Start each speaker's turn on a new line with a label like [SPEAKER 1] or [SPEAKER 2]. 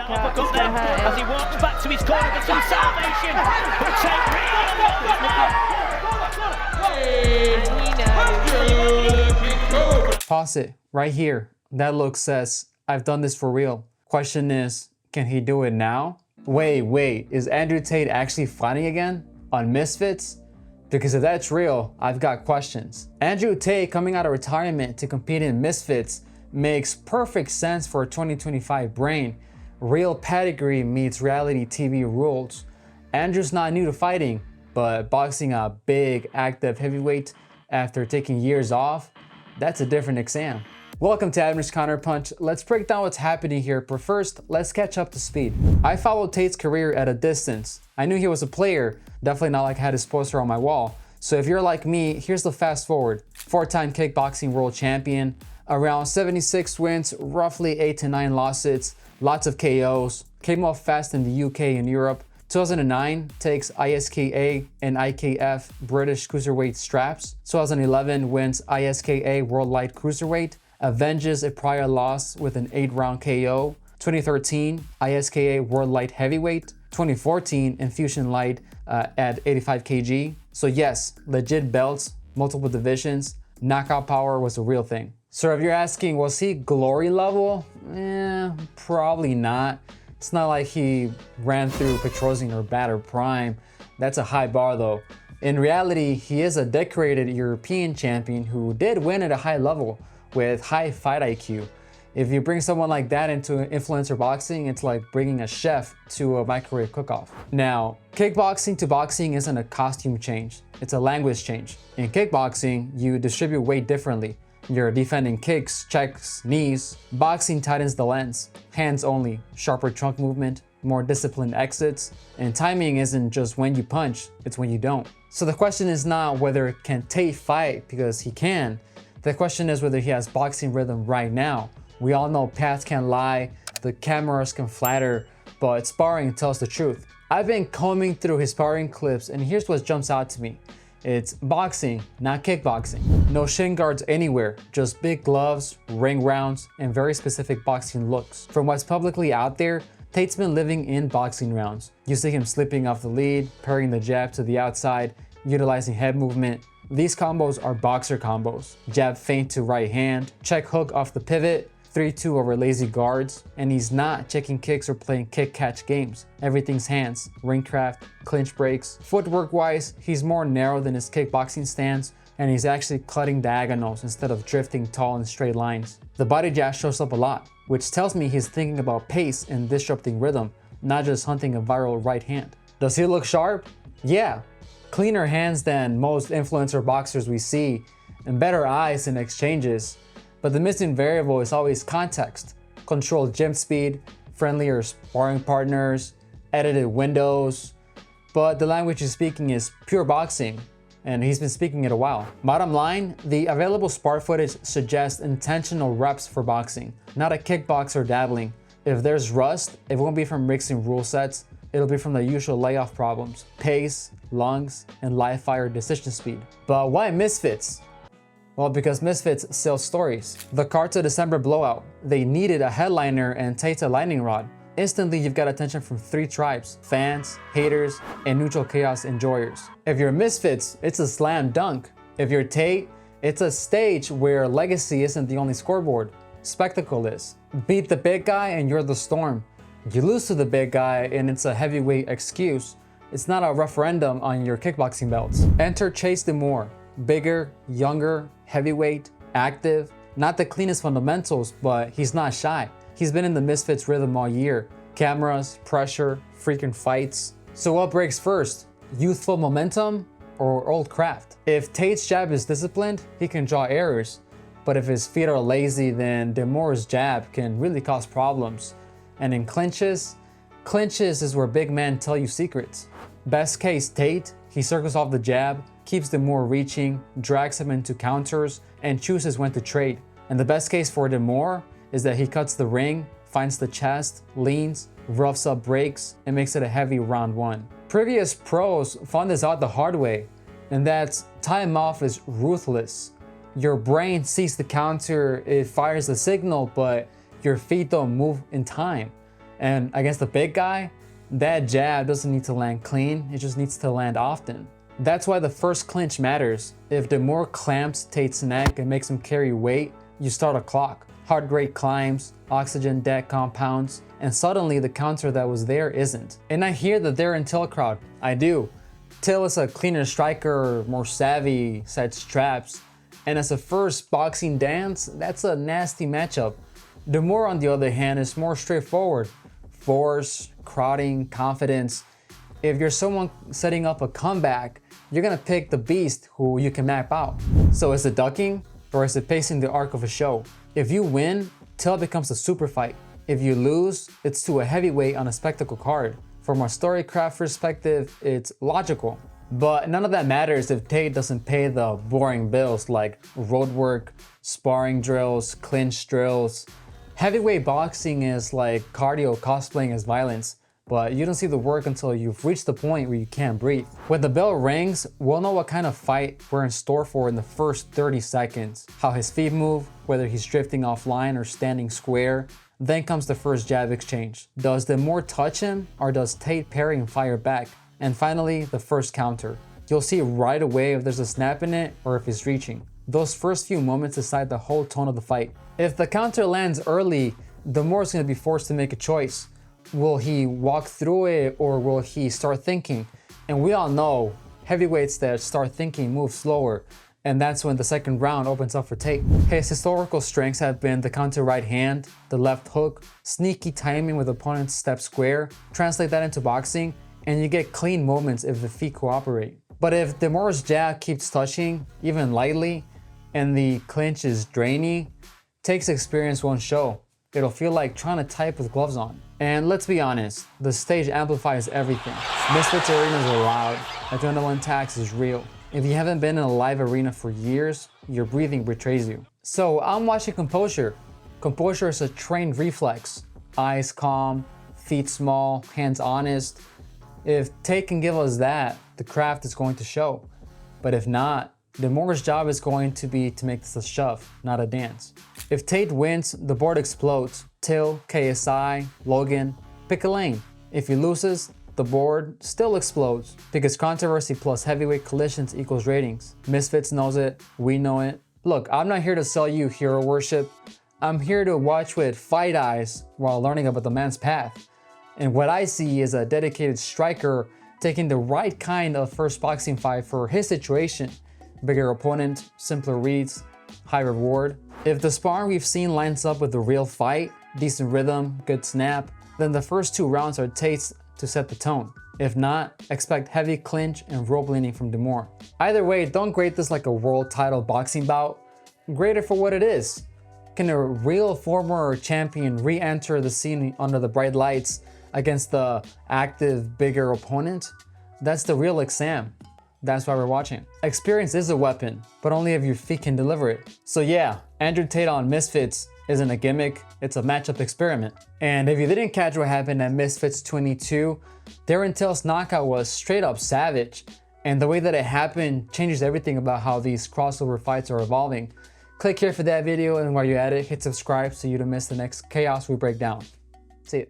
[SPEAKER 1] uppercut is going to hurt him.
[SPEAKER 2] As he walks back to his corner, there's some salvation. But Tate
[SPEAKER 1] And he knows.
[SPEAKER 3] Pause it right here. That look says, I've done this for real. Question is, can he do it now? Wait, is Andrew Tate actually fighting again on Misfits? Because if that's real, I've got questions. Andrew Tate coming out of retirement to compete in Misfits makes perfect sense for a 2025 brain. Real pedigree meets reality TV rules. Andrew's not new to fighting, but boxing a big, active heavyweight after taking years off, that's a different exam. Welcome to Abner's Counterpunch. Let's break down what's happening here, but first, let's catch up to speed. I followed Tate's career at a distance. I knew he was a player, definitely not like I had his poster on my wall. So if you're like me, here's the fast forward. 4-time kickboxing world champion, around 76 wins, roughly 8 to 9 losses, lots of KOs, came off fast in the UK and Europe. 2009 takes ISKA and IKF British Cruiserweight straps. 2011 wins ISKA World Light Cruiserweight, avenges a prior loss with an 8-round KO. 2013 ISKA World Light Heavyweight. 2014 Infusion Light at 85 kg. So yes, legit belts, multiple divisions, knockout power was a real thing. So if you're asking, was he glory level? Probably not. It's not like he ran through Petrosian or Batter Prime. That's a high bar though. In reality, he is a decorated European champion who did win at a high level with high fight IQ. If you bring someone like that into influencer boxing, it's like bringing a chef to a microwave cook-off. Now, kickboxing to boxing isn't a costume change, it's a language change. In kickboxing, you distribute weight differently. You're defending kicks, checks, knees. Boxing tightens the lens. Hands only, sharper trunk movement, more disciplined exits, and timing isn't just when you punch, it's when you don't. So the question is not whether can Tate fight, because he can. The question is whether he has boxing rhythm right now. We all know paths can lie, the cameras can flatter, but sparring tells the truth. I've been combing through his sparring clips and here's what jumps out to me. It's boxing, not kickboxing. No shin guards anywhere, just big gloves, ring rounds, and very specific boxing looks. From what's publicly out there, Tate's been living in boxing rounds. You see him slipping off the lead, parrying the jab to the outside, utilizing head movement. These combos are boxer combos. Jab feint to right hand, check hook off the pivot, 3-2 over lazy guards, and he's not checking kicks or playing kick-catch games. Everything's hands, ring craft, clinch breaks. Footwork-wise, he's more narrow than his kickboxing stance, and he's actually cutting diagonals instead of drifting tall in straight lines. The body jab shows up a lot, which tells me he's thinking about pace and disrupting rhythm, not just hunting a viral right hand. Does he look sharp? Yeah. Cleaner hands than most influencer boxers we see, and better eyes in exchanges. But the missing variable is always context. Controlled gym speed, friendlier sparring partners, edited windows. But the language he's speaking is pure boxing, and he's been speaking it a while. Bottom line, the available spar footage suggests intentional reps for boxing, not a kickboxer dabbling. If there's rust, it won't be from mixing rule sets, it'll be from the usual layoff problems, pace, lungs, and live fire decision speed. But why Misfits? Well, because Misfits sells stories. The card to December blowout. They needed a headliner and Tate's a lightning rod. Instantly, you've got attention from 3 tribes: fans, haters, and neutral chaos enjoyers. If you're Misfits, it's a slam dunk. If you're Tate, it's a stage where legacy isn't the only scoreboard. Spectacle is. Beat the big guy and you're the storm. You lose to the big guy and it's a heavyweight excuse. It's not a referendum on your kickboxing belts. Enter Chase Demore. Bigger, younger, heavyweight, active. Not the cleanest fundamentals, but he's not shy. He's been in the Misfits rhythm all year. Cameras, pressure, freaking fights. So what breaks first? Youthful momentum or old craft? If Tate's jab is disciplined, he can draw errors. But if his feet are lazy, then Demore's jab can really cause problems. And in clinches is where big men tell you secrets. Best case Tate, he circles off the jab, keeps Demore reaching, drags him into counters, and chooses when to trade. And the best case for Demore is that he cuts the ring, finds the chest, leans, roughs up breaks, and makes it a heavy round 1. Previous pros found this out the hard way, and that's time off is ruthless. Your brain sees the counter, it fires the signal, but your feet don't move in time. And against the big guy, that jab doesn't need to land clean, it just needs to land often. That's why the first clinch matters. If Demore clamps Tate's neck and makes him carry weight, you start a clock. Heart rate climbs, oxygen debt compounds, and suddenly the counter that was there isn't. And I hear that they're in Till crowd. I do. Till is a cleaner striker, more savvy, sets traps. And as a first boxing dance, that's a nasty matchup. Demore, on the other hand, is more straightforward. Force, crowding, confidence. If you're someone setting up a comeback, you're gonna pick the beast who you can map out. So is it ducking or is it pacing the arc of a show? If you win, Till becomes a super fight. If you lose, it's to a heavyweight on a spectacle card. From a storycraft perspective, it's logical. But none of that matters if Tate doesn't pay the boring bills like road work, sparring drills, clinch drills. Heavyweight boxing is like cardio cosplaying as violence, but you don't see the work until you've reached the point where you can't breathe. When the bell rings, we'll know what kind of fight we're in store for in the first 30 seconds. How his feet move, whether he's drifting offline or standing square. Then comes the first jab exchange. Does Demore touch him or does Tate parry and fire back? And finally, the first counter. You'll see right away if there's a snap in it or if he's reaching. Those first few moments decide the whole tone of the fight. If the counter lands early, Demore's gonna be forced to make a choice. Will he walk through it or will he start thinking? And we all know heavyweights that start thinking move slower, and that's when the second round opens up for Tate. His historical strengths have been the counter right hand, the left hook, sneaky timing with opponents step square. Translate that into boxing, and you get clean moments if the feet cooperate. But if Demore's jab keeps touching, even lightly, and the clinch is drainy, Tate's experience won't show. It'll feel like trying to type with gloves on. And let's be honest, the stage amplifies everything. Misfits arenas are loud, adrenaline tax is real. If you haven't been in a live arena for years, your breathing betrays you. So I'm watching composure. Composure is a trained reflex. Eyes calm, feet small, hands honest. If Tate can give us that, the craft is going to show. But if not, Demore's job is going to be to make this a shove, not a dance. If Tate wins, the board explodes. Till, KSI, Logan, pick a lane. If he loses, the board still explodes because controversy plus heavyweight collisions equals ratings. Misfits knows it, we know it. Look, I'm not here to sell you hero worship. I'm here to watch with fight eyes while learning about the man's path. And what I see is a dedicated striker taking the right kind of first boxing fight for his situation. Bigger opponent, simpler reads, high reward. If the sparring we've seen lines up with the real fight, decent rhythm, good snap, then the first two rounds are Tate's to set the tone. If not, expect heavy clinch and rope leaning from Demore. Either way, don't grade this like a world title boxing bout. Grade it for what it is. Can a real former champion re-enter the scene under the bright lights against the active, bigger opponent? That's the real exam. That's why we're watching. Experience is a weapon, but only if your feet can deliver it. So yeah, Andrew Tate on Misfits isn't a gimmick, it's a matchup experiment. And if you didn't catch what happened at Misfits 22, Darren Till's knockout was straight up savage. And the way that it happened changes everything about how these crossover fights are evolving. Click here for that video, and while you're at it, hit subscribe so you don't miss the next chaos we break down. See ya.